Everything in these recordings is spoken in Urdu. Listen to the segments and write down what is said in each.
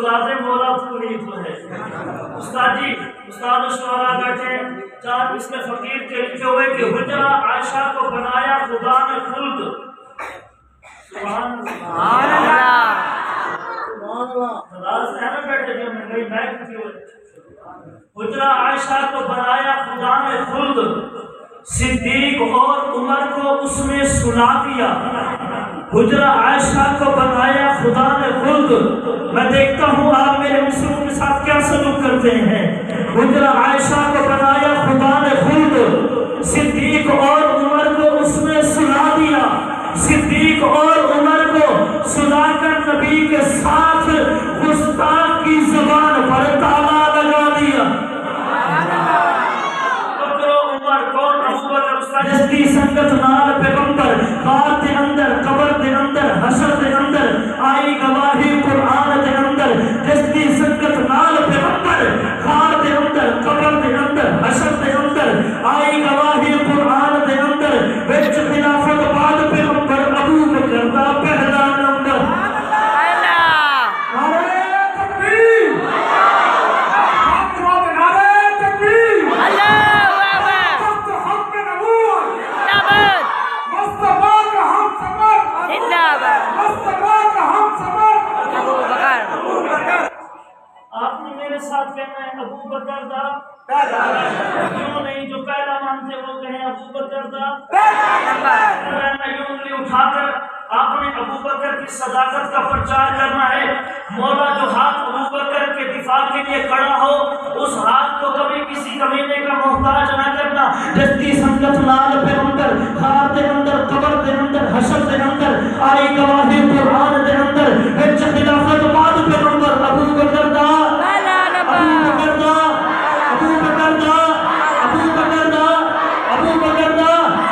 استاد مولا تو ہی تو ہے۔ استاد جی، استاد و شعراء بیٹھے، چار اس میں فقیر کے لکھے ہوئے کہ حجرہ عائشہ کو بنایا خدا نے خلد۔ سبحان اللہ، خدا سے بیٹھے جو میں گئی بیٹھ کی ہوئے۔ حجرہ عائشہ کو بنایا خدا نے خلد، صدیق اور عمر کو اس میں سلا دیا۔ حجرہ عائشہ کو بنایا خدا نے خلد، میں دیکھتا ہوں آپ میرے مسلموں کے ساتھ کیا سلوک کرتے ہیں۔ حجرہ عائشہ کو بنایا خدا نے خلد، صدیق اور عمر کو اس میں سلا دیا۔ صدیق اور عمر کو سلا کر نبی کے ساتھ گستاخ کی زبان پر تالا لگا دیا۔ جسدی سنگت نال پیغمبر، غار دے اندر، قبر دے اندر، حشر دے اندر، آئی گواہی قرآن دے اندر۔ جسدی سنگت نال پیغمبر، غار دے اندر، قبر دے اندر، حشر دے اندر، آئی گواہی قرآن دے اندر۔ وچ خلافت بعد پیغمبر ابو بکر دا پہلا نمبر۔ آپ نے میرے ساتھ کہنا ہے ابو بکر دا کیوں نہیں؟ جو پہلا مانتے وہ کہیں ابو بکر دا انگلی اٹھا کر آپ نے ابو بکر کی صداقت کا پرچار کرنا ہے۔ مولا جو ہاتھ ابو بکر کے دفاع کے لیے کھڑا ہو اس ہاتھ کو کبھی کسی کمینے کا محتاج نہ کرنا۔ جسدی سنگت نال پیغمبر، غار دے اندر، قبر دے اندر، حشر دے اندر، آئی گواہی قرآن دے اندر۔ وچ خلافت بعد پیغمبر ابو بکر دا، ابو بکر دا، ابو بکر دا، ابو بکر دا، ابو بکر دا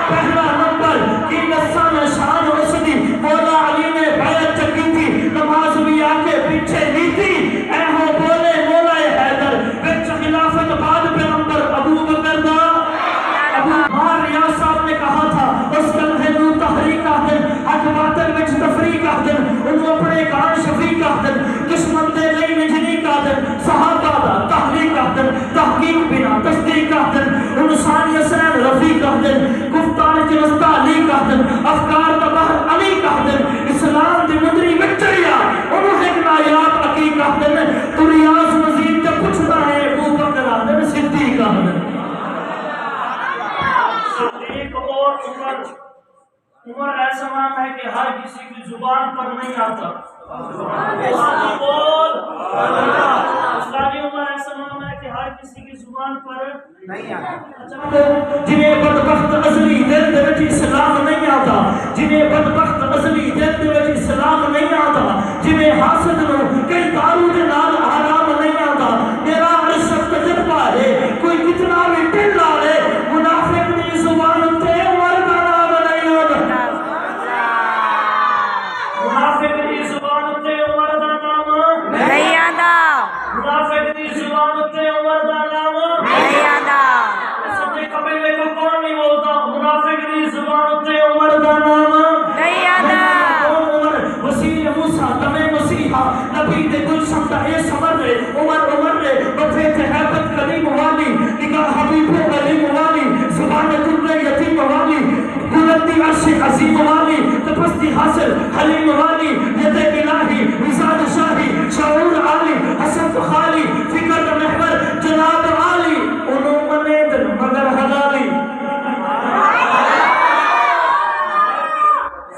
پہلا نمبر۔ کی نسان شان و اسدی مولا علی نے بیعت چکی تھی، نماز بھی آکے پیچھے نہیں تھی، اے ہو بولے مولا حیدر۔ وچ خلافت بعد پیغمبر ابو بکر دا، ابو مار ریاض صاحب نے کہا تھا اس کلھے نو تحریک آدن، حق باطل وچ تفریق آدن، انہوں اپنے کان شفیق آدن، دشمن دے لئی نجریق آدن، صحابہ دا تحریک آدن، تحقیق بنا تصدیق آدن، انسانی اسرین رفیق آدن، گفتار جنستا علیق آدن، افکار دا بہر علیق آدن، اسلام دی مدری وچڑیا انہوں ایک نایاب عقیق آدن۔ تو ریاض مزید جب پوچھتا ہے ابو بکر آدن صدیق آدن۔ صدیق اور عمر، عمر ایسا نام ہے کہ ہر کسی کی زبان پر نہیں آتا۔ اسلامی عمر ایسا نام ہے کہ ہر کسی کی زبان پر نہیں آتا۔ جنہیں بدبخت ازلی دل دے وچ اسلام نہیں آتا، جنہیں بدبخت ازلی دل دے وچ اسلام نہیں آتا، جنہیں حاسد نو کئی دارو دے نال حرام نہیں آتا۔ میرا عشق تجربہ ہے، کوئی کتنا بھی دل لا لے، منافق دی زبان تے عمر دا نام نہیں آتا۔ منافق دی زبان تے عمر دا نام نہیں آتا، منافق دی زبان تے عمر دا نام نہیں آتا۔ سچے قبیلے کو کون نہیں بولتا منافق دی زبان تے عمر دا نام نہیں آتا۔ عمر وسیع موسیٰ تمے مسیحا نبی دے گلشن دا اے سمر رے، عمر عمر رے بطفے تے حیبت کلیم والی، نگاہ حبیب کلیم والی، زبان در یتیم والی، بلندی عرش عظیم والی، تپستی حاصل حلیم والی، ید الہی وزاد شاہی، شعور عالی، حسن خالی، فکر محور جناب عالی، انہوں مندر مگر حلالی۔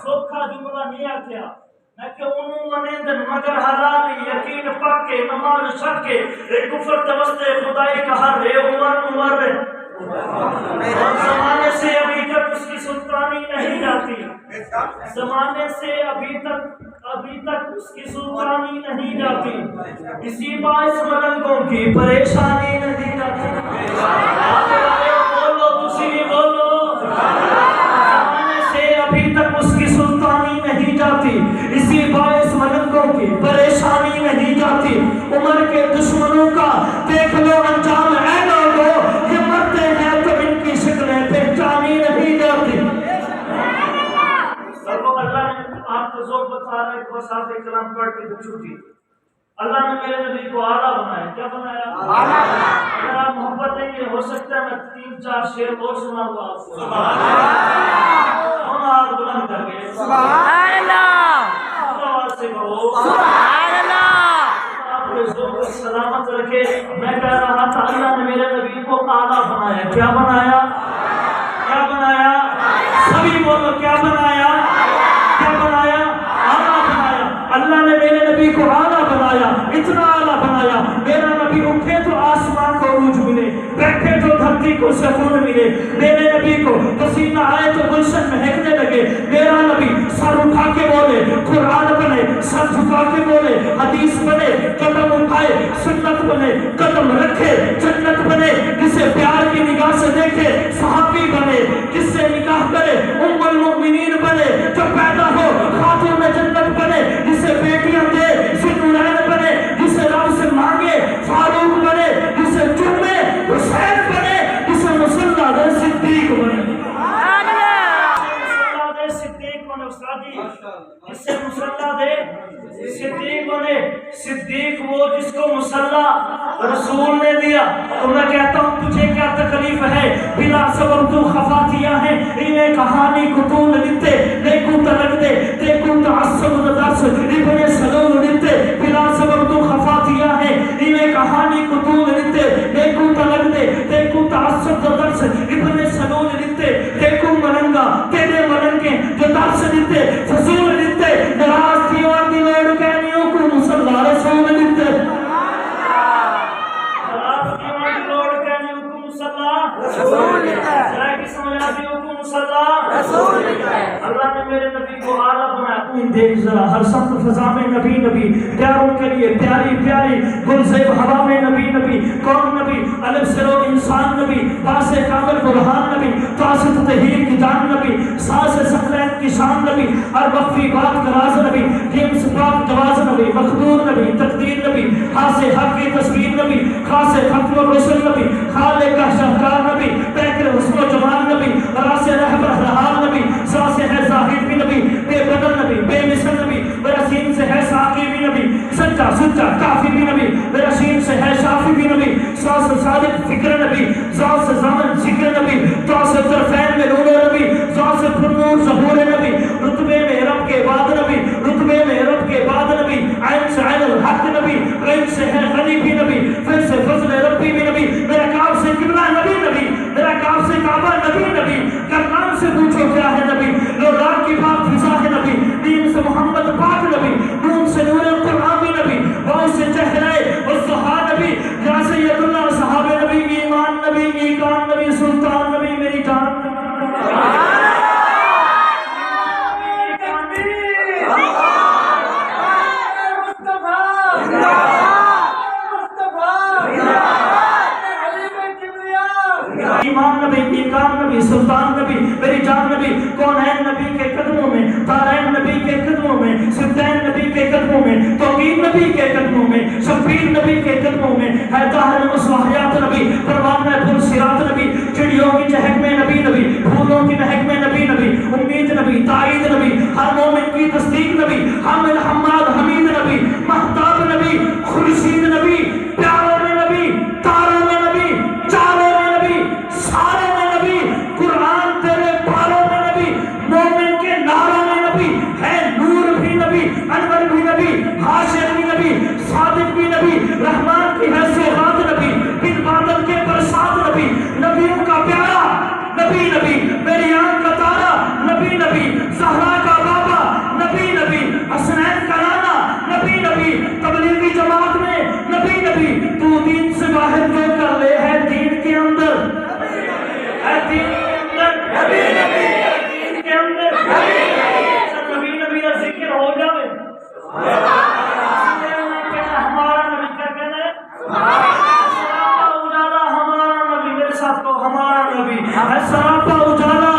سوکھا جملہ نہیں آتیا میں کہ انہوں مندر مگر حلالی، یقین پاکے نماز شکے، ایک کفر توستے خدائی کہا رے عمر عمر رے۔ زمانے سے ابھی تک اس کی سلطانی نہیں جاتی، زمانے سے ابھی تک اس کی سلطانی نہیں جاتی، اسی باعث ملنگوں کی پریشانی نہیں جاتی۔ بولو تسی بولو، زمانے سے ابھی تک اس کی سلطانی نہیں جاتی، اسی باعث ملنگوں کی پریشانی نہیں جاتی۔ عمر کے دشمنوں کا دیکھ لو انجام اے لوگو، یہ مرتے ہیں تو ان کی شکلیں پہچانی نہیں جاتی۔ اللہ نے آپ کو ذوق بتا رہا ہے، بس آپ ایک کلام پڑھ کے چھوٹی اللہ نے میرے نبی کو اعلیٰ بنایا. کیا بنایا؟ اگر آپ محبت دیں گے ہو سکتا ہے میں 3-4 شعر اور سناؤں گا آپ کو. کون ہاتھ بلند کر کے سبحان اللہ، آواز سے کہو سبحان اللہ، آپ کے ذوق کو سلامت رکھے. میں کہہ رہا تھا اللہ نے میرے نبی کو اعلیٰ بنایا. کیا بنایا؟ کیا بنایا؟ سبھی بولو کیا بنایا؟ کیا بنایا؟ اعلیٰ بنایا. اللہ نے میرے نبی کو اعلیٰ بنایا. اتنا اعلیٰ بنایا میرا نبی اٹھے تو آسمان کو عروج ملے, بیٹھے تو دھرتی کو سکون ملے. میرے نبی کو پسینہ آئے تو گلشن مہکنے لگے. میرا نبی سر اٹھا کے بولے قرآن بنے, سر جھکا کے بولے حدیث بنے, قدم اٹھائے سنت بنے, قدم رکھے جنت بنے. جسے پیار کی نگاہ سے دیکھے صحابی بنے, جس سے نکاح کرے ام المؤمنین بنے, جو پیدا ہو خاتون جنت بنے, جسے بیٹیاں دے ذوالنورین بنے, جسے رب سے مانگے فاروق بنے, جسے چومے حسین بنے, جسے مصلی دے صدیق بنے. مصلی دے صدیق بنے. استاد جی جسے مصلی دے صدیق بنے. صدیق وہ جس کو مصلی رسول نے دیا. تو میں کہتا ہوں تجھے کیا تکلیف ہے, بلا سبب تو خفا کیا ہے. انہیں کہانی کو طول لیتے نیکو تلک دے دیکھو تعصب ندرس ابن سلول لیتے. بلا سبب تو خفا کیا ہے. انہیں کہانی کو طول لیتے نیکو تلک دے دیکھو تعصب ندرس ابن سلول لیتے. دیکھو ملنگا تیرے ملنگے جو درس لیتے فضول لیتے. نراز دیوار دیوار کہنیوں کو مصلی رسول لیتے. اللہ نے میرے نبی کو اعلیٰ بنایا. تم دیکھ ذرا ہر سمت فضا میں نبی نبی, پیاروں کے لیے پیاری پیاری گلزیب ہوا میں نبی نبی. کون نبی؟ الف سرو انسان نبی, باس کامل برہان نبی, تاسط تحیر کی جان نبی, ساس سقلین کی شان نبی, اربفی بات کراز نبی, جیمس پاک جواز نبی, مخدور نبی, تقدیر نبی, خاص حق کی تصویر نبی, خاص ختم الرسل نبی, خالق کا شہکار نبی, پیکر حسن و جمال نبی, راس رہبر رحال نبی, سا سے ہے ظاہر بھی نبی, بے بدل نبی, بے مثل نبی, برسین سے ہے ساقی بھی نبی, سچا سچا کافی بھی نبی, برسین سے ہے شافی بھی نبی, سا سے صادق فکر نبی, زا سے زمن ذکر نبی, تا سے طرفین میں نور نبی, زا سے پرنور ظہور نبی, رتبے میں رب کے بعد نبی, رتبے میں رب کے بعد نبی, عین سے عین الحق نبی, غیب سے ہے غنی بھی نبی, پھر سے فضل ربی بھی نبی, میرا کعب سے قبلہ نبی نبی, میرا کعب سے کعبہ نبی نبی, کرنام سے پوچھو کیا ہے نبی, لولاک کی بات فضا ہے نبی, دین سے محمد پاک نبی, نون سے نور القرآن بھی نبی, باؤ سے چہرہ والضحا نبی, یا سید اللہ صحاب نبی, ایمان نبی, ایقان نبی, سلطان نبی, میری جان نبی. ایمان نبی, ایقان نبی, سلطان نبی, میری جان نبی, کونین نبی کے قدموں میں, تارین نبی کے قدموں میں, سبتین نبی کے قدموں میں, توقیر نبی کے قدموں میں, شبیر نبی کے قدموں میں, ہے طاہر مصباحیات نبی, پروان میں پھول سرات نبی, چڑیوں کی چہک میں نبی نبی, پھولوں کی مہک میں نبی نبی, امید نبی, تائید نبی, ہر مومن کی تصدیق نبی, حامد حماد حمید نبی, مہتاب نبی, خورشید نبی, پیاروں میں نبی, تاروں میں نبی, چاروں میں نبی, سارے میں نبی, قرآن تیرے پاروں میں نبی, مومن کے ناروں میں نبی, ہے نور بھی نبی, انور بھی نبی, حاشر بھی نبی, صادق بھی نبی, رحمان کی ہے سوغات نبی, بن بادل کے برسات نبی, نبیوں کا پیارا نبی نبی, میری آنکھ کا تارا نبی نبی, زہرا کا بابا نبی نبی, حسنین کا نانا نبی نبی, تبلیغی جماعت میں نبی نبی, تو دین سے باہر جو کر لے ہے دین کے اندر, ہے دین کے اندر نبی نبی, دین کے اندر نبی نبی کا ذکر ہو جاوے. ہمارا نبی کیا کہنا ہے؟ سراپا اجالا ہمارا نبی, میرے ساتھ کو ہمارا نبی ہے سراپا اجالا.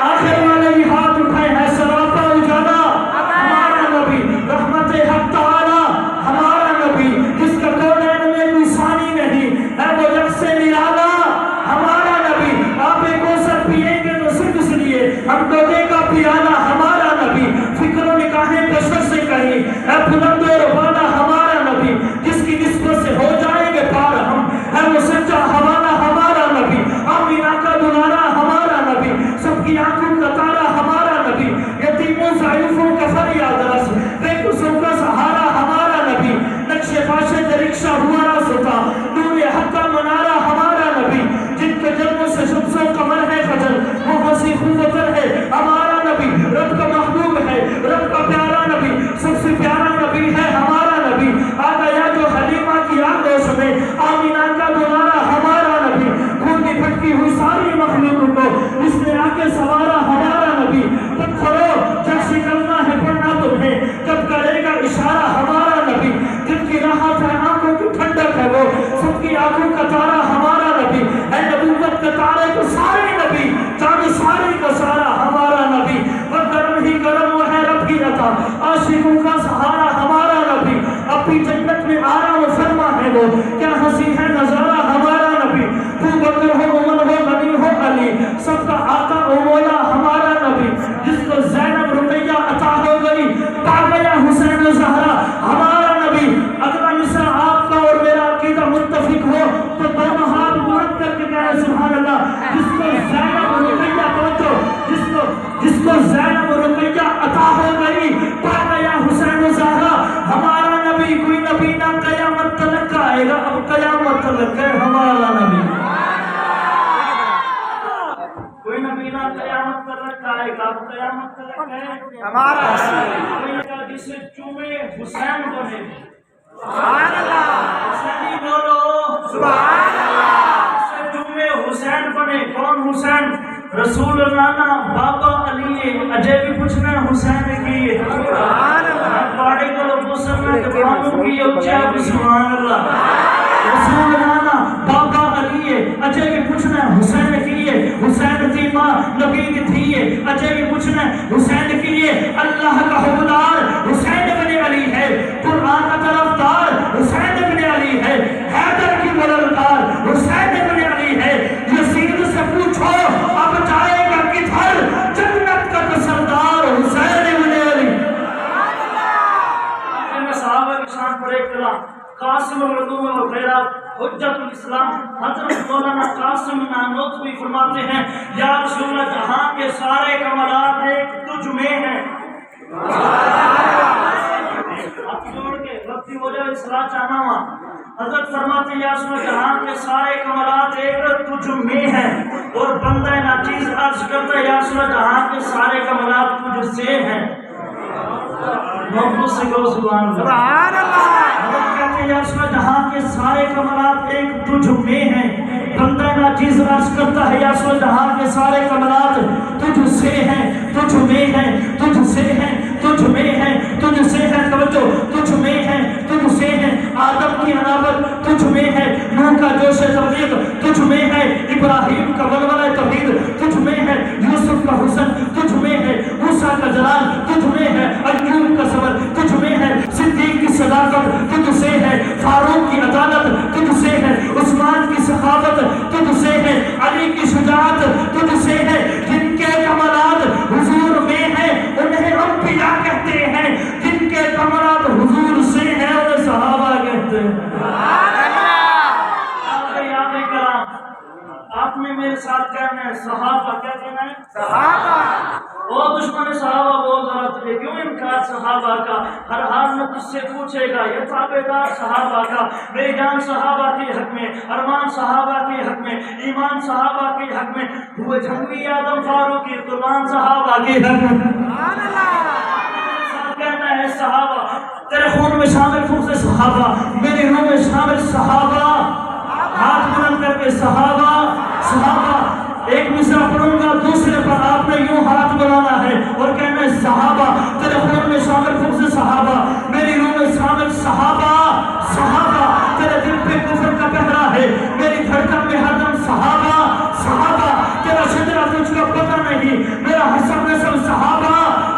آخر والے بھی ہاتھ اٹھائے, ہے سراپا اجالا ہمارا نبی, رحمت حق تعالی ہمارا نبی, جس کا کونین میں کوئی ثانی نہیں, ہے وہ جگ سے نرالا ہمارا نبی. آپ ایک کوثر پیئیں گے تو صرف اس لیے ہم دودے کا پیالہ ہمارا نبی, فکر و نکاحیں بشر سے کہیں, ہے بلند و بالا ہمارا نبی, قیامت تک رکھا ہے کہ قیامت تک رکھا ہے ہمارا جسے چومے حسین بنے سبحان اللہ حسینی بولو سبحان اللہ جسے چومے حسین بنے کون حسین رسول اللہ نا بابا علی اجے بھی پوچھنا حسین کی سبحان اللہ پاڑے کو لوگ مسلمان کے بانوں کی اچھا سبحان اللہ رسول اللہ نا بابا علی اجے بھی پوچھنا حسین کی حسین کی ماں نبی کی تھی اجے بھی پوچھنا حسین کی اللہ کا حکمدار حسین بن علی ہے قرآن کا طرفدار حسین بن علی ہے حیدر کی مددگار حسین بن علی ہے یزید سے پوچھو اب جائے گا کدھر جنت کا سردار حسین بن علی صحابہ کی شان پر ایک کلام قاسم العلوم والخیرات حجت الاسلام حضرت مولانا قاسم نانوتوی فرماتے ہیں یا رسول اللہ جہاں کے سارے کمالات ایک تجھ میں ہیں آپ جوڑ کے وقتی ہو جائے اصلاح چاہنا ہوا حضرت فرماتے ہیں یا رسول اللہ جہاں کے سارے کمالات ایک تجھ میں ہیں اور بندہ ناچیز عرض کرتا ہے یا رسول اللہ جہاں کے سارے کمالات تجھ سے ہیں محبوب سے گو سبحان اللہ حضرت کہتے ہیں یا رسول اللہ جہاں کے سارے کمالات ایک تجھ میں ہیں بندہ ناچیز عرض کرتا ہے یا رسول اللہ جہاں کے سارے کمالات تجھ سے ہیں تجھ میں ہیں تجھ سے ہیں تجھ میں ہیں تجھ سے ہیں توجہ تجھ میں ہیں تجھ سے ہیں آدم کی عنابت تجھ میں ہے نوح کا جوش تبلیغ تجھ میں ہے ابراہیم کا ولولہ توحید تجھ میں ہے یوسف کا حسن تجھ میں ہے موسیٰ کا جلال تجھ میں ہے ایوب کا صبر تجھ میں ہے صدیق کی صداقت تجھ سے ہے فاروق کی عدالت تجھ سے ہے عثمان کی سخاوت تجھ سے ہے علی کی شجاعت تجھ سے ہے جن کے کمالات حضور میں ہیں انہیں انبیاء کہتے ہیں جن کے کمالات حضور سے ہیں انہیں صحابہ کہتے ہیں آپ میں میرے ساتھ کہنا ہے صحابہ کیا کہنا ہے صحابہ وہ دشمن صحابہ بول رہا تھے کیوں انکار صحابہ کا ہر حال میں تجھ سے پوچھے گا یہ تابعدار صحابہ کا میری جان صحابہ کے حق میں ارمان صحابہ کے حق میں ایمان صحابہ کے حق میں ہوئے جنگی آدم فاروقی قربان صحابہ کے حق میں کہنا ہے صحابہ تیرے خون میں شامل خون سے صحابہ میری روح میں شامل صحابہ ہاتھ بلند کر کے صحابہ صحابہ ایک مصرع پڑھوں گا دوسرے پر آپ نے یوں ہاتھ بنانا ہے اور کہنا ہے صحابہ تیرے خون میں شامل خون سے صحابہ میری روح میں شامل صحابہ صحابہ تیرے دل پہ کفر کا پہرا ہے میری دھڑکن میں ہر دم صحابہ صحابہ تیرا شجرہ تجھ کا پتہ نہیں میرا حسب نسل صحابہ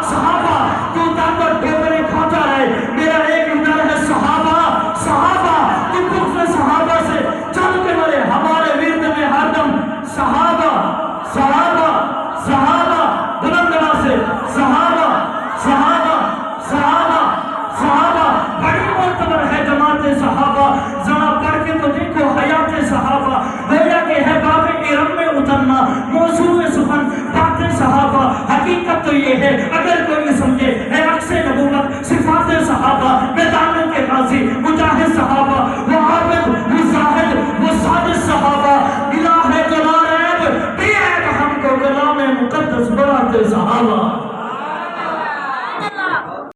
صحابہ تو طاقت ڈوبرے کھاتا ہے میرا ایک ادھر ہے صحابہ صحابہ تو کفر صحابہ سے چل کے مرے ہمارے ورد میں ہر دم صحابہ صحابہ صحابہ بلندہ سے صحابہ صحابہ صحابہ صحابہ بڑی معتبر ہے جماعت صحابہ ذرا پڑھ کے تو دیکھو حیات صحابہ گویا کہ ہے باب ارم میں اترنا موضوع سخن بات صحابہ حقیقت تو یہ ہے اگر کوئی سمجھے ہے عکس نبوت صفات صحابہ میدان کے غازی مجاہد صحابہ وہ عابد وہ زاہد وہ صادق صحابہ الہ ہے جو لا ریب بے عیب ہم کو غلام مقدس بناتے صحابہ